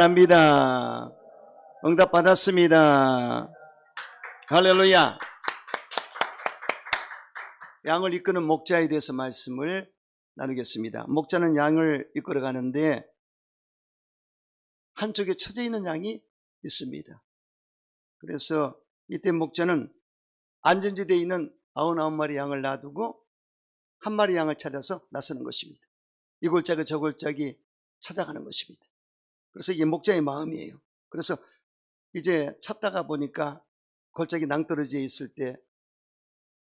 합니다. 응답 받았습니다. 할렐루야. 양을 이끄는 목자에 대해서 말씀을 나누겠습니다. 목자는 양을 이끌어 가는데 한쪽에 처져 있는 양이 있습니다. 그래서 이때 목자는 안전지대에 있는 99마리 양을 놔두고 한 마리 양을 찾아서 나서는 것입니다. 이 골짜기 저 골짜기 찾아가는 것입니다. 그래서 이게 목자의 마음이에요. 그래서 이제 찾다가 보니까 골짜기 낭떠러지에 있을 때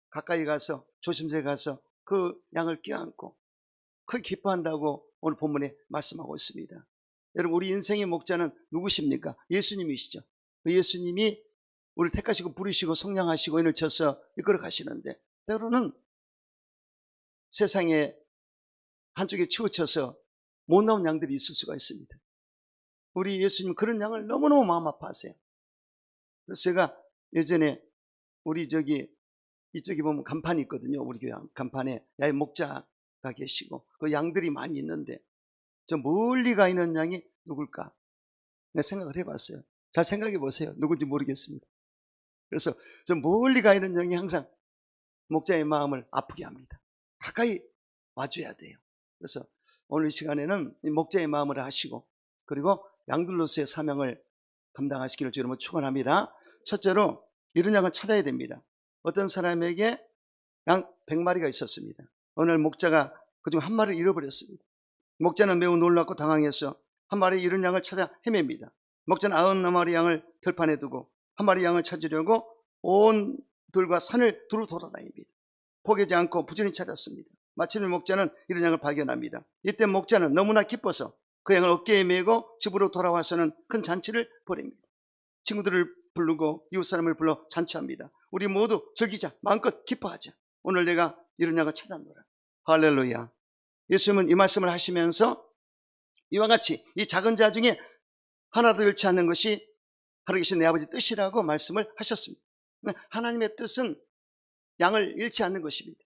가까이 가서 조심스레 가서 그 양을 껴안고 크게 기뻐한다고 오늘 본문에 말씀하고 있습니다. 여러분, 우리 인생의 목자는 누구십니까? 예수님이시죠. 그 예수님이 우리를 택하시고 부르시고 성령하시고 인을 쳐서 이끌어 가시는데 때로는 세상에 한쪽에 치우쳐서 못 나온 양들이 있을 수가 있습니다. 우리 예수님 그런 양을 너무너무 마음 아파하세요. 그래서 제가 예전에 우리 이쪽에 보면 간판이 있거든요. 우리 교회 간판에 야의 목자가 계시고 그 양들이 많이 있는데 저 멀리 가 있는 양이 누굴까? 내가 생각을 해봤어요. 잘 생각해 보세요. 누군지 모르겠습니다. 그래서 저 멀리 가 있는 양이 항상 목자의 마음을 아프게 합니다. 가까이 와줘야 돼요. 그래서 오늘 이 시간에는 이 목자의 마음을 하시고 그리고 양들로서의 사명을 감당하시기를 주님으로 축원합니다. 첫째로 이런 양을 찾아야 됩니다. 어떤 사람에게 양 100마리가 있었습니다. 어느 날 목자가 그중 한 마리를 잃어버렸습니다. 목자는 매우 놀랍고 당황해서 한 마리 잃은 양을 찾아 헤맵니다. 목자는 99마리 양을 들판에 두고 한 마리 양을 찾으려고 온 들과 산을 두루 돌아다닙니다. 포기하지 않고 부지런히 찾았습니다. 마침내 목자는 이런 양을 발견합니다. 이때 목자는 너무나 기뻐서 그 양을 어깨에 메고 집으로 돌아와서는 큰 잔치를 벌입니다. 친구들을 부르고 이웃 사람을 불러 잔치합니다. 우리 모두 즐기자, 마음껏 기뻐하자. 오늘 내가 이런 양을 찾았노라. 할렐루야. 예수님은 이 말씀을 하시면서 이와 같이 이 작은 자 중에 하나도 잃지 않는 것이 하늘에 계신 내 아버지 뜻이라고 말씀을 하셨습니다. 하나님의 뜻은 양을 잃지 않는 것입니다.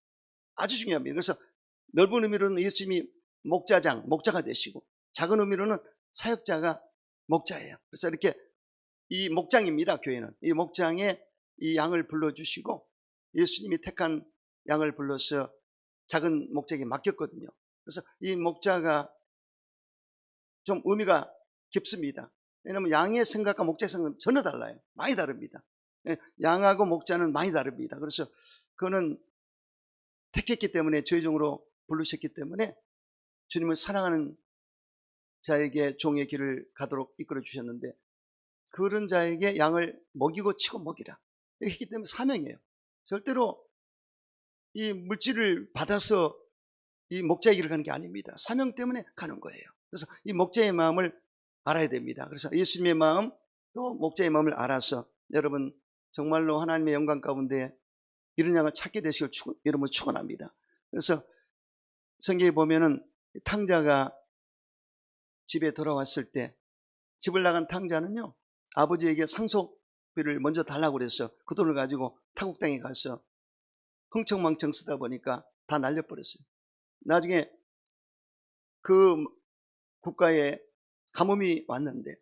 아주 중요합니다. 그래서 넓은 의미로는 예수님이 목자가 되시고 작은 의미로는 사역자가 목자예요. 그래서 이렇게 이 목장입니다. 교회는 이 목장에 이 양을 불러주시고 예수님이 택한 양을 불러서 작은 목자에게 맡겼거든요. 그래서 이 목자가 좀 의미가 깊습니다. 왜냐하면 양의 생각과 목자의 생각은 전혀 달라요. 많이 다릅니다. 양하고 목자는 많이 다릅니다. 그래서 그거는 택했기 때문에 죄종으로 부르셨기 때문에 주님을 사랑하는 자에게 종의 길을 가도록 이끌어 주셨는데 그런 자에게 양을 먹이고 치고 먹이라. 이기 때문에 사명이에요. 절대로 이 물질을 받아서 이 목자의 길을 가는 게 아닙니다. 사명 때문에 가는 거예요. 그래서 이 목자의 마음을 알아야 됩니다. 그래서 예수님의 마음 또 목자의 마음을 알아서 여러분 정말로 하나님의 영광 가운데 이런 양을 찾게 되시길 여러분을 축원합니다. 그래서 성경에 보면은 탕자가 집에 돌아왔을 때 집을 나간 탕자는요 아버지에게 상속비를 먼저 달라고 그래서 그 돈을 가지고 타국 땅에 가서 흥청망청 쓰다 보니까 다 날려버렸어요. 나중에 그 국가에 가뭄이 왔는데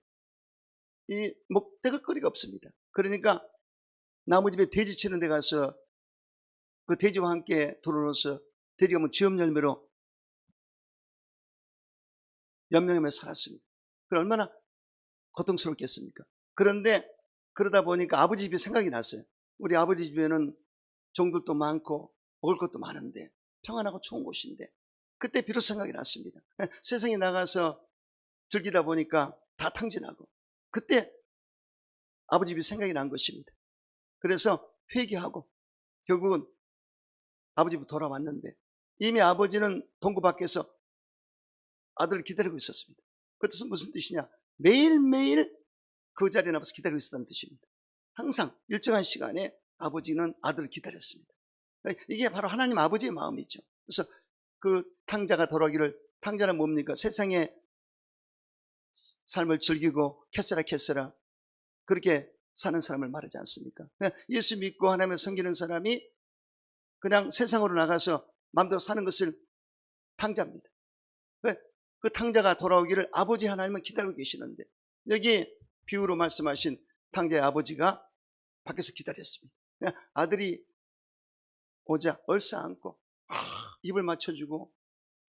이 먹대거거리가 없습니다. 그러니까 나무집에 돼지 치는 데 가서 그 돼지와 함께 들어오서 돼지가 뭐 쥐염 열매로 연명하며 살았습니다. 그 얼마나 고통스럽겠습니까? 그런데 그러다 보니까 아버지 집이 생각이 났어요. 우리 아버지 집에는 종들도 많고 먹을 것도 많은데 평안하고 좋은 곳인데 그때 비로소 생각이 났습니다. 세상에 나가서 즐기다 보니까 다 탕진하고 그때 아버지 집이 생각이 난 것입니다. 그래서 회개하고 결국은 아버지 집으로 돌아왔는데 이미 아버지는 동구 밖에서 아들을 기다리고 있었습니다. 그 뜻은 무슨 뜻이냐? 매일매일 그 자리에 나와서 기다리고 있었다는 뜻입니다. 항상 일정한 시간에 아버지는 아들을 기다렸습니다. 이게 바로 하나님 아버지의 마음이죠. 그래서 그 탕자가 돌아오기를, 탕자는 뭡니까? 세상의 삶을 즐기고 캐세라 그렇게 사는 사람을 말하지 않습니까? 예수 믿고 하나님을 섬기는 사람이 그냥 세상으로 나가서 마음대로 사는 것을 탕자입니다. 그 탕자가 돌아오기를 아버지 하나님은 기다리고 계시는데 여기 비유로 말씀하신 탕자의 아버지가 밖에서 기다렸습니다. 아들이 오자 얼싸안고 입을 맞춰주고,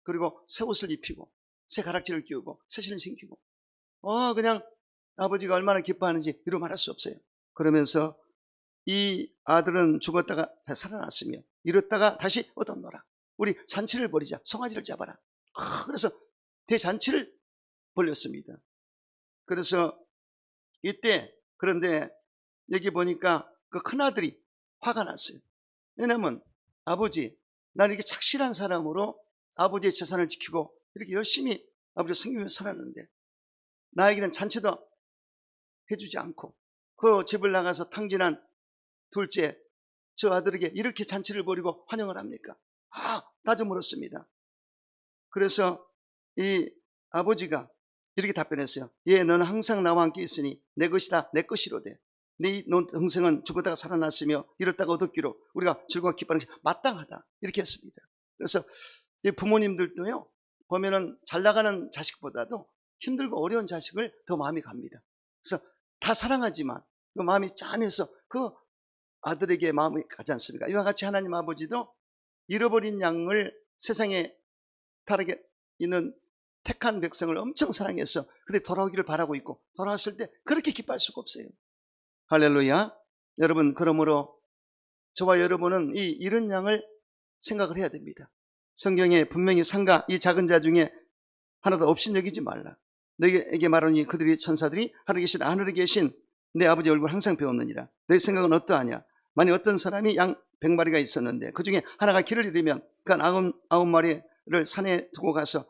그리고 새 옷을 입히고 새 가락지를 끼우고 새 신을 신기고, 그냥 아버지가 얼마나 기뻐하는지 이루 말할 수 없어요. 그러면서 이 아들은 죽었다가 다시 살아났으며 이렇다가 다시 얻었노라. 우리 잔치를 벌이자. 송아지를 잡아라. 그래서 대잔치를 벌렸습니다. 그래서 이때, 그런데 여기 보니까 그 큰아들이 화가 났어요. 왜냐하면 아버지, 나는 이렇게 착실한 사람으로 아버지의 재산을 지키고 이렇게 열심히 아버지를 섬기며 살았는데 나에게는 잔치도 해주지 않고 그 집을 나가서 탕진한 둘째 저 아들에게 이렇게 잔치를 벌이고 환영을 합니까? 따져 물었습니다. 그래서 이 아버지가 이렇게 답변했어요. 예, 너는 항상 나와 함께 있으니 내 것이다, 내 것이로되 네 동생은 죽었다가 살아났으며 이렇다가 얻었기로 우리가 즐거워 기뻐하는 것이 마땅하다. 이렇게 했습니다. 그래서 이 부모님들도요, 보면은 잘 나가는 자식보다도 힘들고 어려운 자식을 더 마음이 갑니다. 그래서 다 사랑하지만 그 마음이 짠해서 그 아들에게 마음이 가지 않습니까? 이와 같이 하나님 아버지도 잃어버린 양을 세상에 타락에 있는 택한 백성을 엄청 사랑해서 그들이 돌아오기를 바라고 있고, 돌아왔을 때 그렇게 기뻐할 수가 없어요. 할렐루야. 여러분, 그러므로 저와 여러분은 이 잃은 양을 생각을 해야 됩니다. 성경에 분명히 상가 이 작은 자 중에 하나도 없인 여기지 말라. 너에게 말하니 그들이 천사들이 하늘에 계신 내 아버지 얼굴 항상 배웠느니라. 너의 생각은 어떠하냐? 만약 어떤 사람이 양 100마리가 있었는데 그 중에 하나가 길을 잃으면 그 99마리를 산에 두고 가서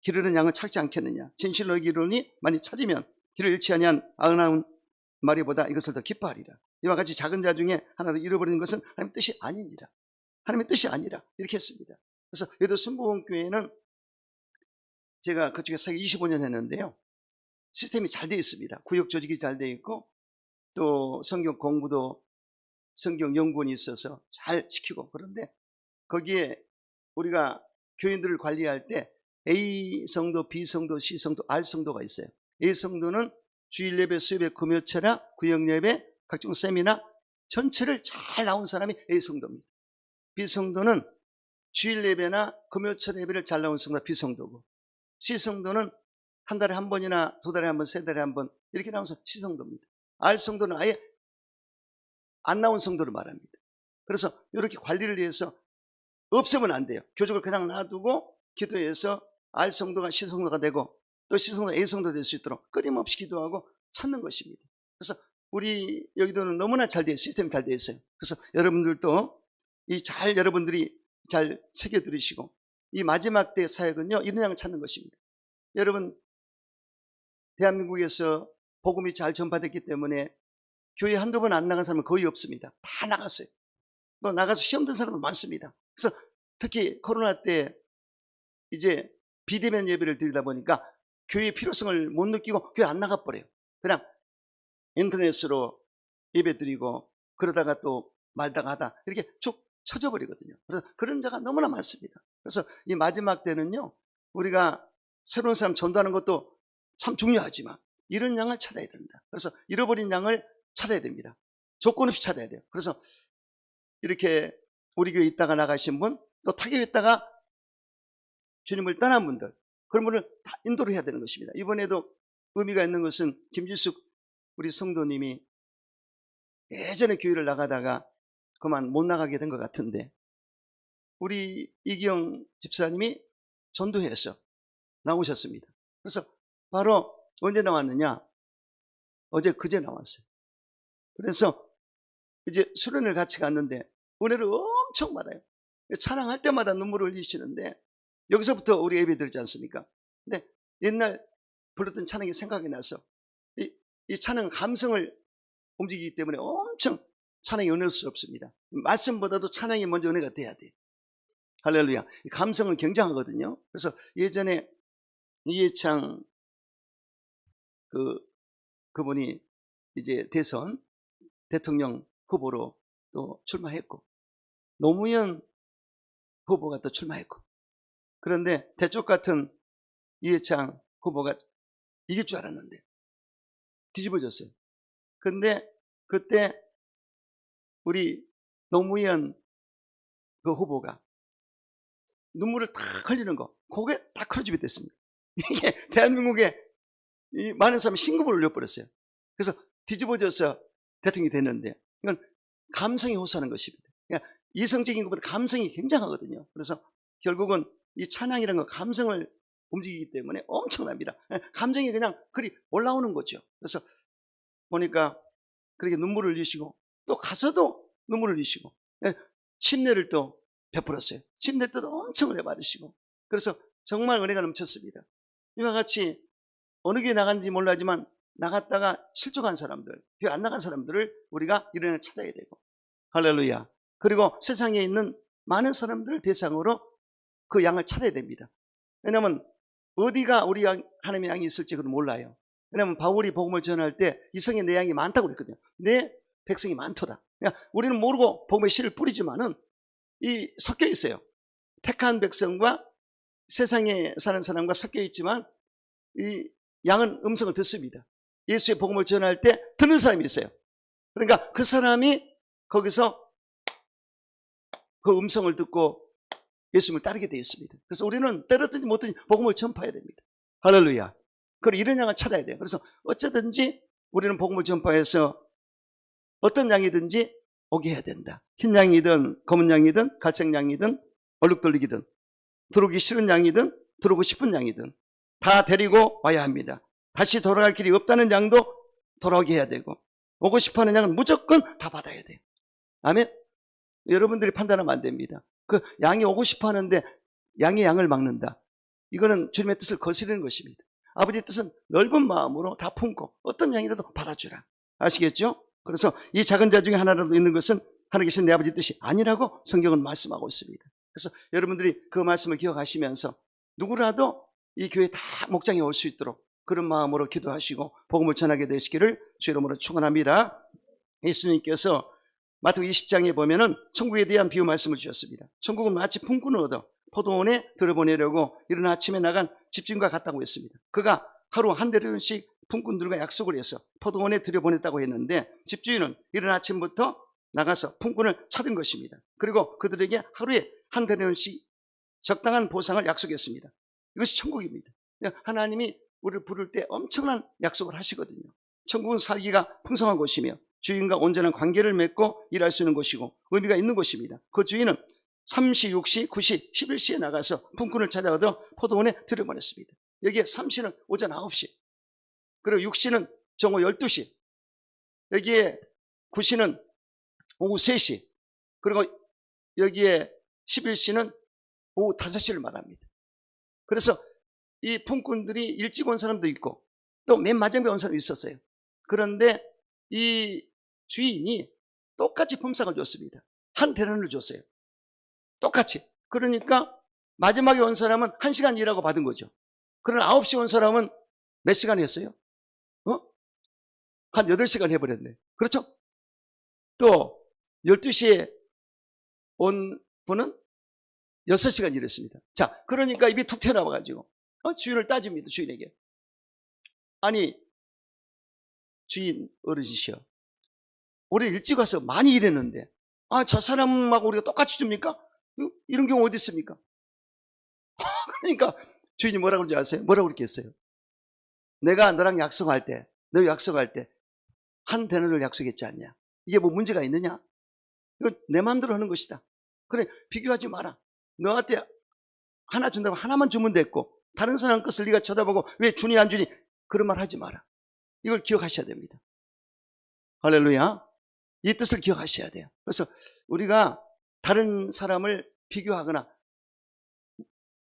길 잃은 양을 찾지 않겠느냐? 진실로 너에게 이르노니 만약 찾으면 길을 잃지 아니한 99마리보다 이것을 더 기뻐하리라. 이와 같이 작은 자 중에 하나를 잃어버리는 것은 하나님의 뜻이 아니니라. 하나님의 뜻이 아니라 이렇게 했습니다. 그래서 여도 순복음교회는 제가 그쪽에 사기 25년 했는데요, 시스템이 잘 되어 있습니다. 구역 조직이 잘 되어 있고 또 성경 공부도 성경 연구원이 있어서 잘 지키고, 그런데 거기에 우리가 교인들을 관리할 때 A 성도, B 성도, C 성도, R 성도가 있어요. A 성도는 주일 예배, 수요예배, 금요철야, 구역 예배, 각종 세미나 전체를 잘 나온 사람이 A 성도입니다. B 성도는 주일 예배나 금요철 예배를 잘 나온 성도가 B 성도고, C 성도는 한 달에 한 번이나 두 달에 한 번, 세 달에 한 번 이렇게 나와서 C 성도입니다. R 성도는 아예 안 나온 성도를 말합니다. 그래서 이렇게 관리를 위해서 없으면 안 돼요. 교족을 그냥 놔두고 기도해서 R 성도가 C 성도가 되고 또 C 성도가 A 성도가 될 수 있도록 끊임없이 기도하고 찾는 것입니다. 그래서 우리 여기도는 너무나 잘 돼, 시스템이 잘 되어 있어요. 그래서 여러분들도 여러분들이 잘 새겨 들으시고, 이 마지막 때 사역은요, 이런 양을 찾는 것입니다. 여러분, 대한민국에서 복음이 잘 전파됐기 때문에 교회 한두 번 안 나간 사람은 거의 없습니다. 다 나갔어요. 또 나가서 시험 든 사람은 많습니다. 그래서 특히 코로나 때 이제 비대면 예배를 드리다 보니까 교회의 필요성을 못 느끼고 교회 안 나가버려요. 그냥 인터넷으로 예배 드리고 그러다가 또 말다가 하다 이렇게 쭉 쳐져 버리거든요. 그래서 그런 자가 너무나 많습니다. 그래서 이 마지막 때는요, 우리가 새로운 사람 전도하는 것도 참 중요하지만 이런 양을 찾아야 된다. 그래서 잃어버린 양을 찾아야 됩니다. 조건 없이 찾아야 돼요. 그래서 이렇게 우리 교회에 있다가 나가신 분, 또 타교에 있다가 주님을 떠난 분들, 그런 분을 다 인도를 해야 되는 것입니다. 이번에도 의미가 있는 것은 김지숙 우리 성도님이 예전에 교회를 나가다가 그만 못 나가게 된 것 같은데 우리 이기영 집사님이 전도해서 나오셨습니다. 그래서 바로 언제 나왔느냐? 어제 그제 나왔어요. 그래서 이제 수련을 같이 갔는데 은혜를 엄청 받아요. 찬양할 때마다 눈물을 흘리시는데 여기서부터 우리 예배 드리지 않습니까? 근데 옛날 불렀던 찬양이 생각이 나서 이 찬양 감성을 움직이기 때문에 엄청 찬양이 은혜스럽습니다. 말씀보다도 찬양이 먼저 은혜가 돼야 돼요. 할렐루야. 감성은 굉장하거든요. 그래서 예전에 이해창 그분이 이제 대통령 후보로 또 출마했고, 노무현 후보가 또 출마했고, 그런데 대쪽 같은 이해창 후보가 이길 줄 알았는데 뒤집어졌어요. 근데 그때 우리 노무현 그 후보가 눈물을 탁 흘리는 거, 그게 다 크루즈비 됐습니다. 이게 대한민국에 이 많은 사람이 신금을 올려버렸어요. 그래서 뒤집어져서 대통령이 됐는데, 이건 감성이 호소하는 것입니다. 그러니까 이성적인 것보다 감성이 굉장하거든요. 그래서 결국은 이 찬양이라는 건 감성을 움직이기 때문에 엄청납니다. 감정이 그냥 그리 올라오는 거죠. 그래서 보니까 그렇게 눈물을 흘리시고, 또 가서도 눈물을 흘리시고, 침례를 또 베풀었어요. 침례 때도 엄청 은혜 받으시고, 그래서 정말 은혜가 넘쳤습니다. 이와 같이 어느 교회 나간지 몰라지만 나갔다가 실족한 사람들, 교회 안 나간 사람들을 우리가 이런 애 찾아야 되고, 할렐루야. 그리고 세상에 있는 많은 사람들을 대상으로 그 양을 찾아야 됩니다. 왜냐하면 어디가 우리 하나님의 양이 있을지 그건 몰라요. 왜냐하면 바울이 복음을 전할 때 이성에 내 양이 많다고 그랬거든요. 내 백성이 많도다. 그러니까 우리는 모르고 복음의 씨를 뿌리지만은 이 섞여 있어요. 택한 백성과 세상에 사는 사람과 섞여 있지만 이 양은 음성을 듣습니다. 예수의 복음을 전할 때 듣는 사람이 있어요. 그러니까 그 사람이 거기서 그 음성을 듣고 예수님을 따르게 되어 있습니다. 그래서 우리는 때렸든지 못든지 복음을 전파해야 됩니다. 할렐루야. 그리고 이런 양을 찾아야 돼요. 그래서 어쩌든지 우리는 복음을 전파해서 어떤 양이든지 오게 해야 된다. 흰 양이든 검은 양이든 갈색 양이든 얼룩덜룩이든 들어오기 싫은 양이든 들어오고 싶은 양이든 다 데리고 와야 합니다. 다시 돌아갈 길이 없다는 양도 돌아오게 해야 되고, 오고 싶어하는 양은 무조건 다 받아야 돼요. 아멘. 여러분들이 판단하면 안 됩니다. 그 양이 오고 싶어하는데 양이 양을 막는다. 이거는 주님의 뜻을 거스르는 것입니다. 아버지의 뜻은 넓은 마음으로 다 품고 어떤 양이라도 받아주라. 아시겠죠? 그래서 이 작은 자 중에 하나라도 있는 것은 하나님 계신 내 아버지 뜻이 아니라고 성경은 말씀하고 있습니다. 그래서 여러분들이 그 말씀을 기억하시면서 누구라도 이 교회에 다 목장에 올 수 있도록 그런 마음으로 기도하시고 복음을 전하게 되시기를 주 이름으로 축원합니다. 예수님께서 마태복음 20장에 보면은 천국에 대한 비유 말씀을 주셨습니다. 천국은 마치 품꾼을 얻어 포도원에 들어보내려고 이른 아침에 나간 집주인과 같다고 했습니다. 그가 하루 한 대련씩 품꾼들과 약속을 해서 포도원에 들여보냈다고 했는데, 집주인은 이른 아침부터 나가서 품꾼을 찾은 것입니다. 그리고 그들에게 하루에 한 대련씩 적당한 보상을 약속했습니다. 이것이 천국입니다. 하나님이 우리를 부를 때 엄청난 약속을 하시거든요. 천국은 살기가 풍성한 곳이며 주인과 온전한 관계를 맺고 일할 수 있는 곳이고 의미가 있는 곳입니다. 그 주인은 3시, 6시, 9시, 11시에 나가서 품꾼을 찾아 얻어 포도원에 들여보냈습니다. 여기에 3시는 오전 9시, 그리고 6시는 정오 12시, 여기에 9시는 오후 3시, 그리고 여기에 11시는 오후 5시를 말합니다. 그래서 이 품꾼들이 일찍 온 사람도 있고 또 맨 마지막에 온 사람도 있었어요. 그런데 이 주인이 똑같이 품삯을 줬습니다. 한 대련을 줬어요. 똑같이. 그러니까 마지막에 온 사람은 1시간 일하고 받은 거죠. 그러나 9시 온 사람은 몇 시간 했어요? 한 8시간 해버렸네. 그렇죠? 또 12시에 온 분은 6시간 일했습니다. 자, 그러니까 입이 툭 튀어나와가지고 주인을 따집니다. 주인에게. 아니, 주인 어르신이시여, 우리 일찍 와서 많이 일했는데 저 사람하고 우리가 똑같이 줍니까? 이런 경우 어디 있습니까? 그러니까 주인이 뭐라고 그러지 아세요? 뭐라고 그랬겠어요? 내가 너랑 약속할 때, 너 약속할 때 한 대너를 약속했지 않냐? 이게 뭐 문제가 있느냐? 이거 내 마음대로 하는 것이다. 그래, 비교하지 마라. 너한테 하나 준다고 하나만 주면 됐고 다른 사람 것을 네가 쳐다보고 왜 주니 안 주니 그런 말 하지 마라. 이걸 기억하셔야 됩니다. 할렐루야. 이 뜻을 기억하셔야 돼요. 그래서 우리가 다른 사람을 비교하거나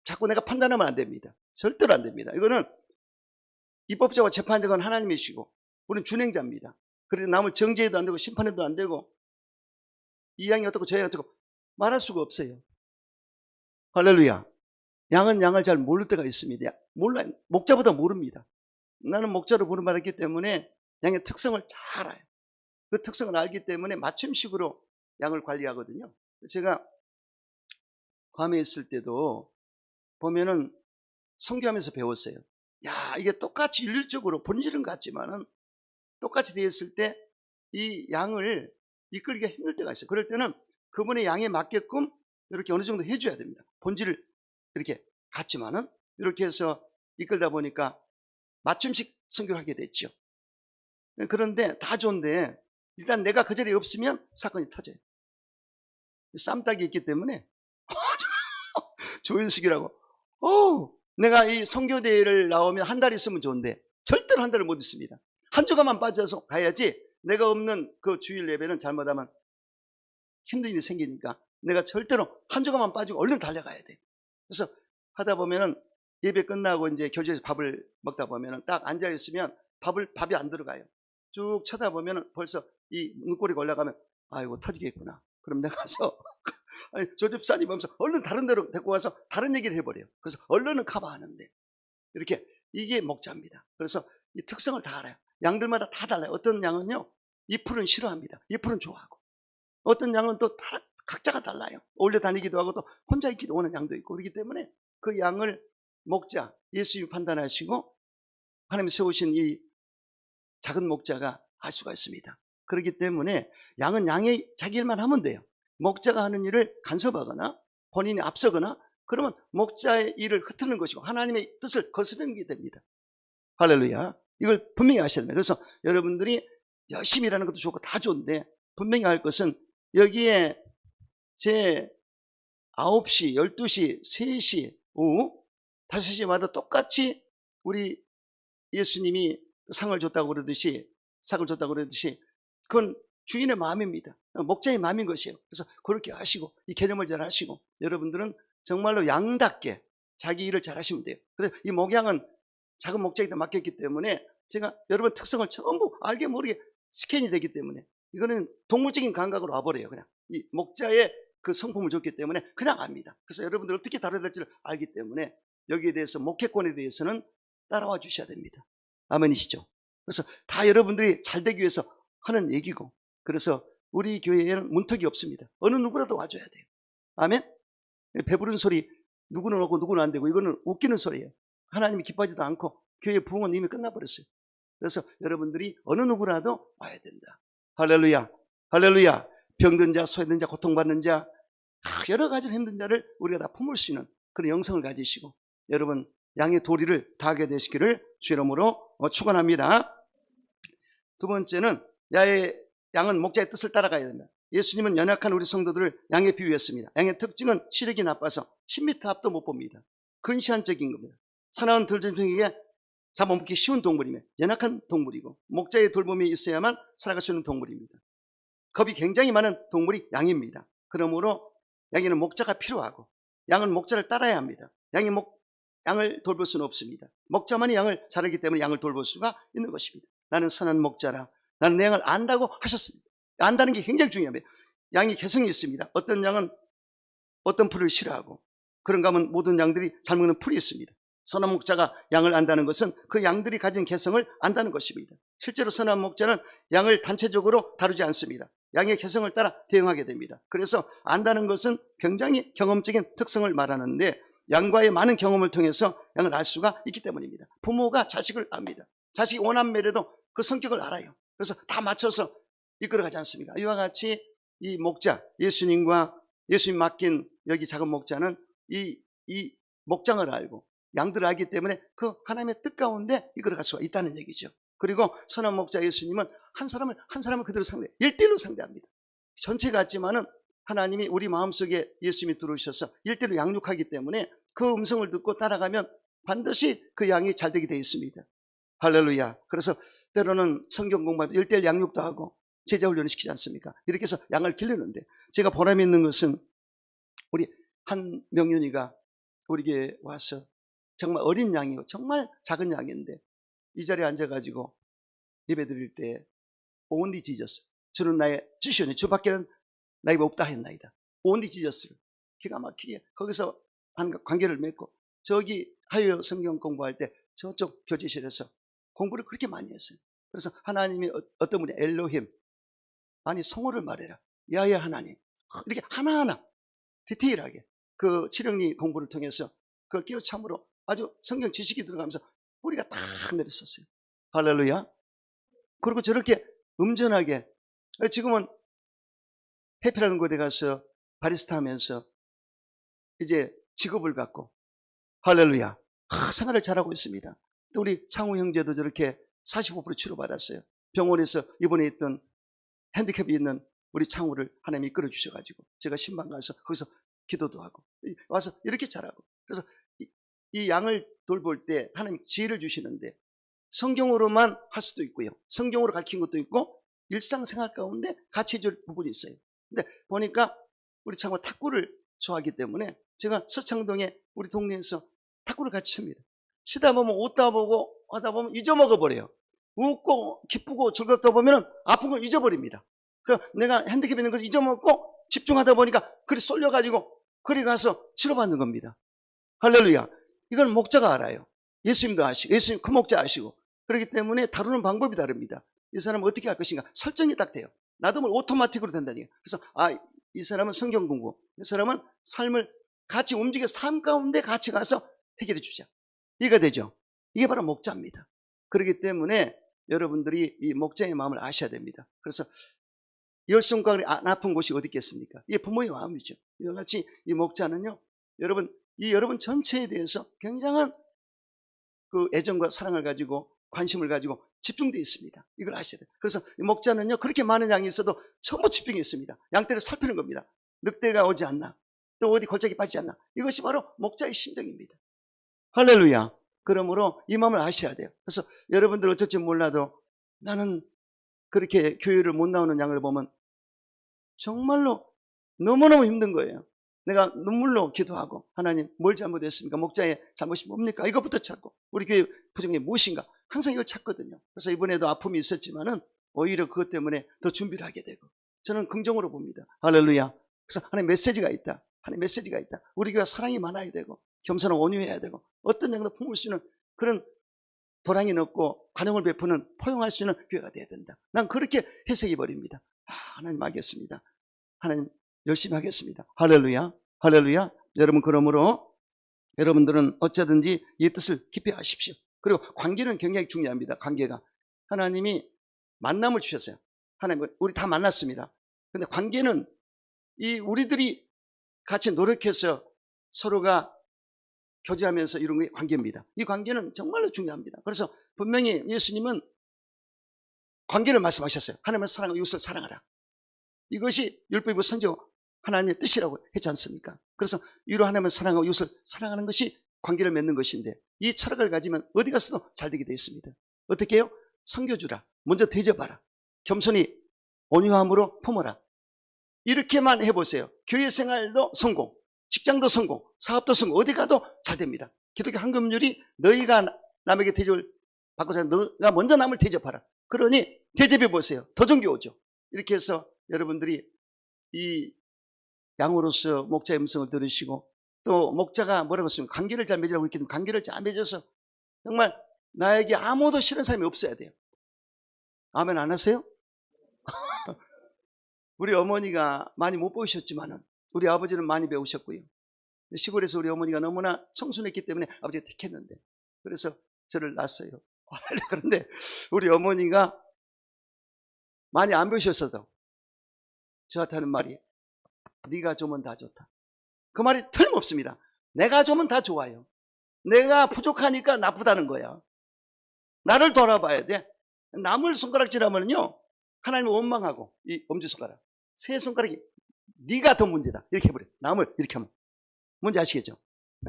자꾸 내가 판단하면 안 됩니다. 절대로 안 됩니다. 이거는 입법자와 재판자는 하나님이시고 우리는 준행자입니다. 그래서 남을 정죄해도 안 되고 심판해도 안 되고 이 양이 어떻고 저 양이 어떻고 말할 수가 없어요. 할렐루야. 양은 양을 잘 모를 때가 있습니다. 몰라요. 목자보다 모릅니다. 나는 목자로 부름받았기 때문에 양의 특성을 잘 알아요. 그 특성을 알기 때문에 맞춤식으로 양을 관리하거든요. 제가 괌에 있을 때도 보면은 선교하면서 배웠어요. 야, 이게 똑같이 일률적으로 본질은 같지만은 똑같이 되어 있을 때 이 양을 이끌기가 힘들 때가 있어요. 그럴 때는 그분의 양에 맞게끔 이렇게 어느 정도 해줘야 됩니다. 본질을 이렇게 같지만은 이렇게 해서 이끌다 보니까 맞춤식 선교를 하게 됐죠. 그런데 다 좋은데 일단 내가 그 자리에 없으면 사건이 터져요. 쌈딱이 있기 때문에 조인숙이라고 내가 이 선교대회를 나오면 한 달 있으면 좋은데 절대로 한 달을 못 있습니다. 한 주간만 빠져서 가야지. 내가 없는 그 주일 예배는 잘못하면 힘든 일이 생기니까 내가 절대로 한 주간만 빠지고 얼른 달려가야 돼. 그래서 하다 보면은 예배 끝나고 이제 교제에서 밥을 먹다 보면은 딱 앉아 있으면 밥이 안 들어가요. 쭉 쳐다보면은 벌써 이 눈꼬리가 올라가면 아이고 터지겠구나. 그럼 내가 가서 조 집사님 하면서 얼른 다른 데로 데리고 가서 다른 얘기를 해버려요. 그래서 얼른은 커버하는데 이렇게 이게 목자입니다. 그래서 이 특성을 다 알아요. 양들마다 다 달라요. 어떤 양은요 잎풀은 싫어합니다. 잎풀은 좋아하고 어떤 양은 또 각자가 달라요. 어울려 다니기도 하고 또 혼자 있기도 원하는 양도 있고 그렇기 때문에 그 양을 목자 예수님이 판단하시고 하나님이 세우신 이 작은 목자가 알 수가 있습니다. 그렇기 때문에 양은 양의 자기 일만 하면 돼요. 목자가 하는 일을 간섭하거나 본인이 앞서거나 그러면 목자의 일을 흩트는 것이고 하나님의 뜻을 거스르는 게 됩니다. 할렐루야. 이걸 분명히 아셔야 됩니다. 그래서 여러분들이 열심히 일하는 것도 좋고 다 좋은데 분명히 할 것은 여기에 제 9시, 12시, 3시, 오후 5시마다 똑같이 우리 예수님이 상을 줬다고 그러듯이 그건 주인의 마음입니다. 목자의 마음인 것이에요. 그래서 그렇게 하시고 이 개념을 잘 하시고 여러분들은 정말로 양답게 자기 일을 잘 하시면 돼요. 그래서 이 목양은 작은 목자에게 맡겼기 때문에 제가 여러분 특성을 전부 알게 모르게 스캔이 되기 때문에 이거는 동물적인 감각으로 와버려요. 그냥 이 목자의 그 성품을 줬기 때문에 그냥 압니다. 그래서 여러분들 어떻게 다뤄야 될지를 알기 때문에 여기에 대해서 목회권에 대해서는 따라와 주셔야 됩니다. 아멘이시죠? 그래서 다 여러분들이 잘 되기 위해서 하는 얘기고 그래서 우리 교회에는 문턱이 없습니다. 어느 누구라도 와줘야 돼요. 아멘? 배부른 소리 누구는 오고 누구는 안 되고 이거는 웃기는 소리예요. 하나님이 기뻐하지도 않고 교회 부흥은 이미 끝나버렸어요. 그래서 여러분들이 어느 누구라도 와야 된다. 할렐루야. 할렐루야. 병든 자, 소외된 자, 고통받는 자 여러 가지 힘든 자를 우리가 다 품을 수 있는 그런 영성을 가지시고 여러분 양의 도리를 다하게 되시기를 주 이름으로 축원합니다. 두 번째는 양은 목자의 뜻을 따라가야 됩니다. 예수님은 연약한 우리 성도들을 양에 비유했습니다. 양의 특징은 시력이 나빠서 10m 앞도 못 봅니다. 근시안적인 겁니다. 사나운 들짐승에게 잡아먹기 쉬운 동물이며 연약한 동물이고 목자의 돌봄이 있어야만 살아갈 수 있는 동물입니다. 겁이 굉장히 많은 동물이 양입니다. 그러므로 양에는 목자가 필요하고 양은 목자를 따라야 합니다. 양을 돌볼 수는 없습니다. 목자만이 양을 잘 알기 때문에 양을 돌볼 수가 있는 것입니다. 나는 선한 목자라 나는 내 양을 안다고 하셨습니다. 안다는 게 굉장히 중요합니다. 양이 개성이 있습니다. 어떤 양은 어떤 풀을 싫어하고 그런가 하면 모든 양들이 잘 먹는 풀이 있습니다. 선한 목자가 양을 안다는 것은 그 양들이 가진 개성을 안다는 것입니다. 실제로 선한 목자는 양을 단체적으로 다루지 않습니다. 양의 개성을 따라 대응하게 됩니다. 그래서 안다는 것은 굉장히 경험적인 특성을 말하는데 양과의 많은 경험을 통해서 양을 알 수가 있기 때문입니다. 부모가 자식을 압니다. 자식이 오남매라도 그 성격을 알아요. 그래서 다 맞춰서 이끌어가지 않습니까? 이와 같이 이 목자, 예수님과 예수님 맡긴 여기 작은 목자는 이 목장을 알고 양들을 알기 때문에 그 하나님의 뜻 가운데 이끌어갈 수가 있다는 얘기죠. 그리고 선한 목자 예수님은 한 사람을 그대로 상대해요. 1대1로 상대합니다. 전체 같지만은 하나님이 우리 마음속에 예수님이 들어오셔서 1대1로 양육하기 때문에 그 음성을 듣고 따라가면 반드시 그 양이 잘 되게 되어 있습니다. 할렐루야. 그래서 때로는 성경 공부할 때 1대1 양육도 하고 제자 훈련을 시키지 않습니까? 이렇게 해서 양을 기르는데 제가 보람이 있는 것은 우리 한 명륜이가 우리에게 와서 정말 어린 양이고 정말 작은 양인데 이 자리에 앉아가지고 예배 드릴 때 온디 지저스 주는 나의 주시오니 주밖에는 나에게 없다 했나이다. 온디 지저스를 기가 막히게 거기서 한 관계를 맺고 저기 하요 성경 공부할 때 저쪽 교제실에서 공부를 그렇게 많이 했어요. 그래서 하나님이 어떤 분이 엘로힘 아니 성호를 말해라 야훼 하나님 이렇게 하나하나 디테일하게 그 칠영리 공부를 통해서 그걸 깨우참으로 아주 성경 지식이 들어가면서 뿌리가 딱 내렸었어요. 할렐루야. 그리고 저렇게 음전하게, 지금은 해피라는 곳에 가서 바리스타 하면서 이제 직업을 갖고, 할렐루야, 생활을 잘하고 있습니다. 또 우리 창우 형제도 저렇게 45% 치료받았어요. 병원에서 입원해 있던 핸디캡이 있는 우리 창우를 하나님이 이끌어 주셔가지고 제가 신방 가서 거기서 기도도 하고 와서 이렇게 잘하고. 그래서 이 양을 돌볼 때 하나님 지혜를 주시는데, 성경으로만 할 수도 있고요, 성경으로 가르친 것도 있고, 일상생활 가운데 같이 해줄 부분이 있어요. 근데 보니까 우리 창우가 탁구를 좋아하기 때문에 제가 서창동에 우리 동네에서 탁구를 같이 칩니다. 치다 보면 웃다 보고 하다 보면 잊어먹어 버려요. 웃고 기쁘고 즐겁다 보면 아픈 걸 잊어버립니다. 내가 핸디캡 있는 걸 잊어먹고 집중하다 보니까 그리 쏠려가지고 그리 가서 치료받는 겁니다. 할렐루야. 이건 목자가 알아요. 예수님도 아시고, 예수님 그 목자 아시고. 그렇기 때문에 다루는 방법이 다릅니다. 이 사람은 어떻게 할 것인가 설정이 딱 돼요. 놔두면 오토마틱으로 된다니까. 그래서 이 사람은 성경 공부, 이 사람은 삶을 같이 움직여 삶 가운데 같이 가서 해결해 주자. 이해가 되죠? 이게 바로 목자입니다. 그렇기 때문에 여러분들이 이 목자의 마음을 아셔야 됩니다. 그래서 열 손가락이 안 아픈 곳이 어디 있겠습니까? 이게 부모의 마음이죠. 이와 같이 이 목자는요, 여러분 전체에 대해서 굉장한 그 애정과 사랑을 가지고 관심을 가지고 집중되어 있습니다. 이걸 아셔야 돼요. 그래서 이 목자는요, 그렇게 많은 양이 있어도 전부 집중해 있습니다. 양떼를 살피는 겁니다. 늑대가 오지 않나, 또 어디 골짜기 빠지지 않나. 이것이 바로 목자의 심정입니다. 할렐루야. 그러므로 이 마음을 아셔야 돼요. 그래서 여러분들 어쩔지 몰라도 나는 그렇게 교회를 못 나오는 양을 보면 정말로 너무너무 힘든 거예요. 내가 눈물로 기도하고, 하나님 뭘 잘못했습니까? 목자의 잘못이 뭡니까? 이것부터 찾고, 우리 교회 부정이 무엇인가? 항상 이걸 찾거든요. 그래서 이번에도 아픔이 있었지만은 오히려 그것 때문에 더 준비를 하게 되고, 저는 긍정으로 봅니다. 할렐루야. 그래서 하나님 메시지가 있다. 하나님 메시지가 있다. 우리 교회가 사랑이 많아야 되고, 겸손하고 온유해야 되고, 어떤 양도 품을 수 있는 그런 도량이 높고 관용을 베푸는, 포용할 수 있는 교회가 돼야 된다. 난 그렇게 해석해 버립니다. 하나님 알겠습니다. 하나님 열심히 하겠습니다. 할렐루야. 할렐루야. 여러분, 그러므로 여러분들은 어쩌든지 이 뜻을 깊이 하십시오. 그리고 관계는 굉장히 중요합니다. 관계가, 하나님이 만남을 주셨어요. 하나님, 우리 다 만났습니다. 근데 관계는 우리들이 같이 노력해서 서로가 교제하면서 이룬 게 관계입니다. 이 관계는 정말로 중요합니다. 그래서 분명히 예수님은 관계를 말씀하셨어요. 하나님을 사랑하고 이웃을 사랑하라. 이것이 율법이고 선지고 하나님의 뜻이라고 했지 않습니까? 그래서 이로 하나님을 사랑하고 이웃을 사랑하는 것이 관계를 맺는 것인데, 이 철학을 가지면 어디 가서도 잘 되게 되어 있습니다. 어떻게 해요? 섬겨주라. 먼저 대접하라. 겸손히 온유함으로 품어라. 이렇게만 해보세요. 교회 생활도 성공, 직장도 성공, 사업도 성공, 어디 가도 잘 됩니다. 기독교 황금률이 너희가 남에게 대접을 받고자 하는, 너가 먼저 남을 대접하라. 그러니 대접해 보세요. 더 정겨우죠. 이렇게 해서 여러분들이 이 양으로서 목자의 음성을 들으시고, 또 목자가 뭐라고 했습니까? 관계를 잘 맺으라고 했기 때문에 관계를 잘 맺어서 정말 나에게 아무도 싫은 사람이 없어야 돼요. 아멘 안 하세요? 우리 어머니가 많이 못 배우셨지만은 우리 아버지는 많이 배우셨고요. 시골에서 우리 어머니가 너무나 청순했기 때문에 아버지가 택했는데, 그래서 저를 낳았어요. 그런데 우리 어머니가 많이 안 배우셨어도 저한테 하는 말이, 네가 좋으면 다 좋다. 그 말이 틀림없습니다. 내가 좋으면 다 좋아요. 내가 부족하니까 나쁘다는 거야. 나를 돌아봐야 돼. 남을 손가락질하면요, 하나님을 원망하고, 이 엄지손가락, 세 손가락이 네가 더 문제다 이렇게 해버려. 남을 이렇게 하면. 뭔지 아시겠죠?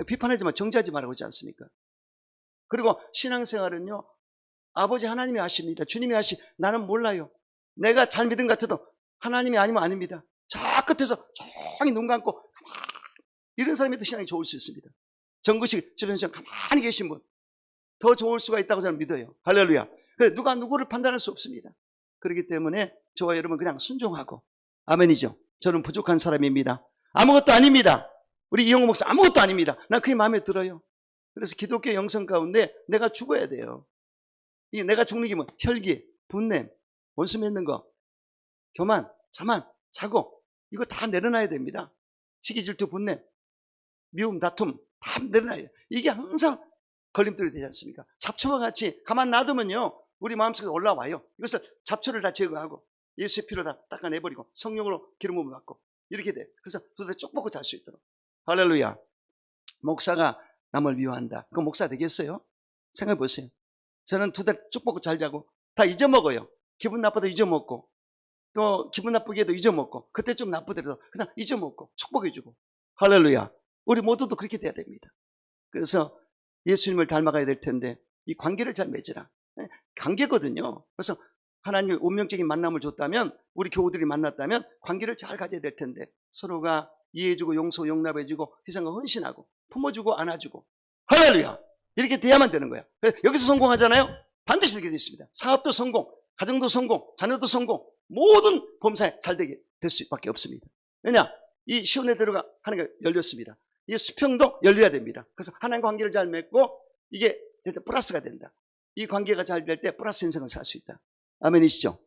비판하지만 정죄하지 말라고 하지 않습니까? 그리고 신앙생활은요, 아버지 하나님이 아십니다. 주님이 나는 몰라요. 내가 잘 믿은 것 같아도 하나님이 아니면 아닙니다. 저 끝에서 조용히 눈 감고 이런 사람이 더 신앙이 좋을 수 있습니다. 정구식 주변에 가만히 계신 분, 더 좋을 수가 있다고 저는 믿어요. 할렐루야. 그래, 누가 누구를 판단할 수 없습니다. 그렇기 때문에 저와 여러분 그냥 순종하고, 아멘이죠. 저는 부족한 사람입니다. 아무것도 아닙니다. 우리 이영호 목사 아무것도 아닙니다. 난 그게 마음에 들어요. 그래서 기독교 영성 가운데 내가 죽어야 돼요. 이 내가 죽는 게 뭐? 혈기, 분냄, 원수 맺는 거, 교만, 자만, 자고, 이거 다 내려놔야 됩니다. 시기, 질투, 분냄, 미움, 다툼 다 내려놔야 돼요. 이게 항상 걸림돌이 되지 않습니까? 잡초와 같이 가만 놔두면요, 우리 마음속에 올라와요. 이것을 잡초를 다 제거하고 예수의 피로 다 닦아내버리고 성령으로 기름 부음을 받고 이렇게 돼. 그래서 두 다리 쭉 뻗고 잘 수 있도록. 할렐루야. 목사가 남을 미워한다. 그 목사 되겠어요? 생각해 보세요. 저는 두 다리 쭉 뻗고 잘 자고 다 잊어먹어요. 기분 나빠도 잊어먹고 또 기분 나쁘게도 잊어먹고 그때 좀 나쁘더라도 그냥 잊어먹고 축복해주고. 할렐루야. 우리 모두도 그렇게 돼야 됩니다. 그래서 예수님을 닮아가야 될 텐데 이 관계를 잘 맺으라. 관계거든요. 그래서 하나님이 운명적인 만남을 줬다면 우리 교우들이 만났다면 관계를 잘 가져야 될 텐데 서로가 이해해주고 용서 용납해주고 희생과 헌신하고 품어주고 안아주고. 할렐루야. 이렇게 돼야만 되는 거야. 여기서 성공하잖아요. 반드시 되게 되어 있습니다. 사업도 성공, 가정도 성공, 자녀도 성공, 모든 범사에 잘 되게 될 수밖에 없습니다. 왜냐? 이 시온에 들어가 하나님과 열렸습니다. 이 수평도 열려야 됩니다. 그래서 하나님과 관계를 잘 맺고 이게 플러스가 된다. 이 관계가 잘 될 때 플러스 인생을 살 수 있다. 아멘이시죠?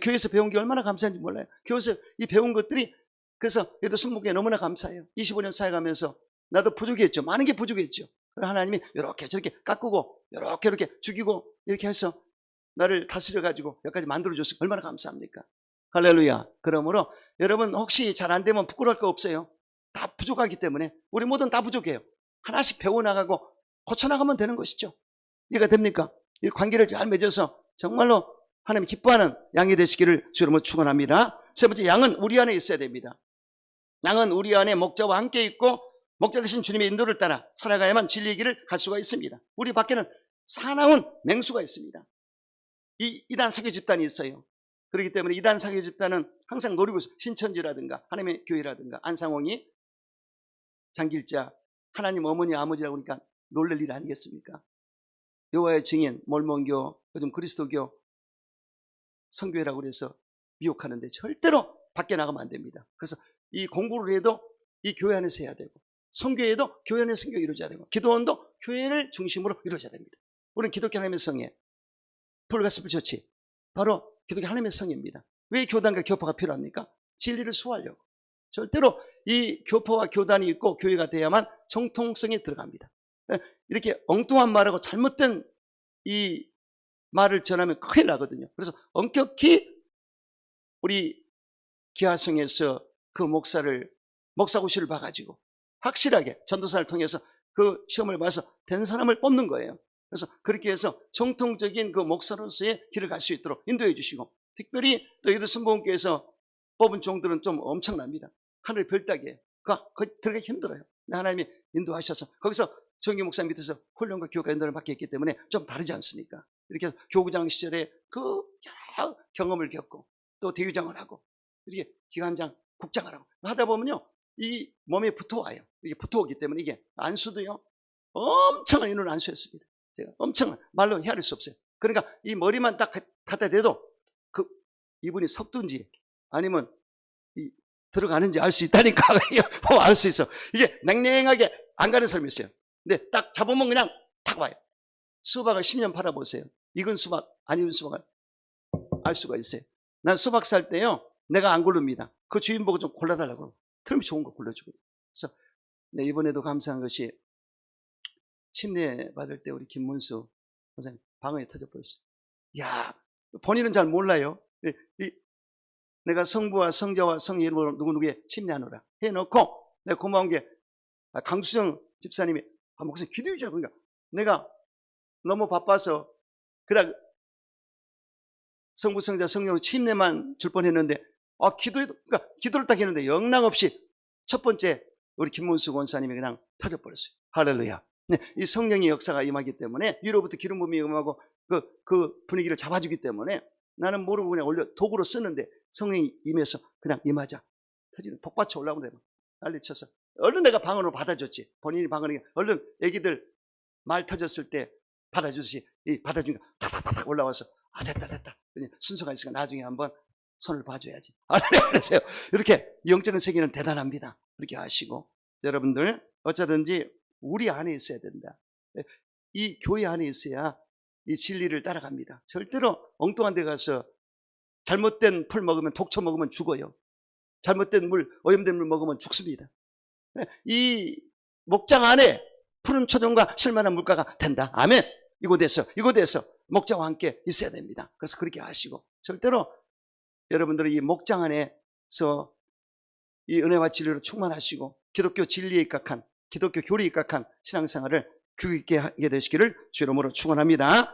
교회에서 배운 게 얼마나 감사한지 몰라요. 교회에서 이 배운 것들이 그래서 얘도 순복에 너무나 감사해요. 25년 사역하면서 나도 부족했죠. 많은 게 부족했죠. 그러나 하나님이 이렇게 저렇게 깎고 이렇게 죽이고 이렇게 해서 나를 다스려가지고 여기까지 만들어줬으니 얼마나 감사합니까? 할렐루야. 그러므로 여러분 혹시 잘 안 되면 부끄러울 거 없어요. 다 부족하기 때문에 우리 모두는 다 부족해요. 하나씩 배워나가고 고쳐나가면 되는 것이죠. 이해가 됩니까? 이 관계를 잘 맺어서 정말로 하나님이 기뻐하는 양이 되시기를 주 여러분 축원합니다. 세 번째, 양은 우리 안에 있어야 됩니다. 양은 우리 안에 목자와 함께 있고 목자 되신 주님의 인도를 따라 살아가야만 진리의 길을 갈 수가 있습니다. 우리 밖에는 사나운 맹수가 있습니다. 이단 사교 집단이 있어요. 그렇기 때문에 이단 사교 집단은 항상 노리고 있어요. 신천지라든가 하나님의 교회라든가 안상홍이 장길자 하나님 어머니 아버지라고 그러니까 놀랄 일 아니겠습니까? 여호와의 증인 몰몬교 요즘 그리스도교 성교회라고 그래서 미혹하는데 절대로 밖에 나가면 안 됩니다. 그래서 이 공부를 해도 이 교회 안에서 해야 되고 성교회도 교회 안에서 성교가 이루어져야 되고 기도원도 교회를 중심으로 이루어져야 됩니다. 우리는 기독교 하나님의 성회 풀가스풀 처치 바로 기독교 하나님의 성회입니다. 왜 교단과 교파가 필요합니까? 진리를 수호하려고. 절대로 이 교파와 교단이 있고 교회가 돼야만 정통성에 들어갑니다. 이렇게 엉뚱한 말하고 잘못된 이 말을 전하면 큰일 나거든요. 그래서 엄격히 우리 기하성에서 그 목사고시를 봐가지고 확실하게 전도사를 통해서 그 시험을 봐서 된 사람을 뽑는 거예요. 그래서 그렇게 해서 정통적인 그 목사로서의 길을 갈 수 있도록 인도해 주시고 특별히 또 여기도 순복음교회에서 뽑은 종들은 좀 엄청납니다. 하늘 별 따기예요. 거기 들어가기 힘들어요. 하나님이 인도하셔서 거기서 정기 목사 밑에서 훈련과 교육과 인도를 받게 했기 때문에 좀 다르지 않습니까? 이렇게 해서 교구장 시절에 그 여러 경험을 겪고 또 대유장을 하고 이렇게 기관장, 국장을 하고 하다 보면요 이 몸에 붙어와요. 이게 붙어오기 때문에 이게 안수도요 엄청난 인원을 안수했습니다. 제가 엄청난 말로 헤아릴 수 없어요. 그러니까 이 머리만 딱 갖다 대도 그 이분이 석두인지 아니면 들어가는지 알 수 있다니까. 알 수 있어. 이게 냉랭하게 안 가는 사람이 있어요. 근데 딱 잡으면 그냥 탁 와요. 수박을 10년 팔아보세요. 익은 수박, 안 익은 수박을 알 수가 있어요. 난 수박 살 때요, 내가 안 고릅니다. 그 주인 보고 좀 골라달라고. 틀림이 좋은 거 골라주거든요. 그래서 네, 이번에도 감사한 것이 침례 받을 때 우리 김문수 선생님 방언이 터져버렸어요. 이야, 본인은 잘 몰라요. 내가 성부와 성자와 성의 이름으로 누구누구에 침례하노라 해놓고 내가 고마운 게 강수정 집사님이 목사님 기도해 주라. 그러니까 내가 너무 바빠서 그냥 성부 성자 성령으로 침례만 줄 뻔했는데 그러니까 기도를 딱 했는데 영락 없이 첫 번째 우리 김문수 권사님이 그냥 터져버렸어요. 할렐루야. 네, 이 성령의 역사가 임하기 때문에 위로부터 기름 부음이 임하고 그 분위기를 잡아주기 때문에 나는 모르고 그냥 올려 도구로 쓰는데 성령이 임해서 그냥 임하자 터지는 복받쳐 올라오면 되면 난리쳐서 얼른 내가 방언으로 받아줬지. 본인이 방언이 얼른 애기들 말 터졌을 때 받아주듯이 받아주니까 탁탁탁 올라와서 됐다 순서가 있으니까 나중에 한번 손을 봐줘야지. 그러세요. 이렇게 영적인 세계는 대단합니다. 그렇게 아시고 여러분들 어쩌든지 우리 안에 있어야 된다. 이 교회 안에 있어야 이 진리를 따라갑니다. 절대로 엉뚱한 데 가서 잘못된 풀 먹으면 독초 먹으면 죽어요. 잘못된 물, 오염된 물 먹으면 죽습니다. 이 목장 안에 푸른 초정과 실만한 물가가 된다. 아멘. 이곳에서 목자와 함께 있어야 됩니다. 그래서 그렇게 하시고, 절대로 여러분들이 이 목장 안에서 이 은혜와 진리로 충만하시고 기독교 진리에 입각한, 기독교 교리에 입각한 신앙생활을 규기 있게 하게 되시기를 주 이름으로 축원합니다.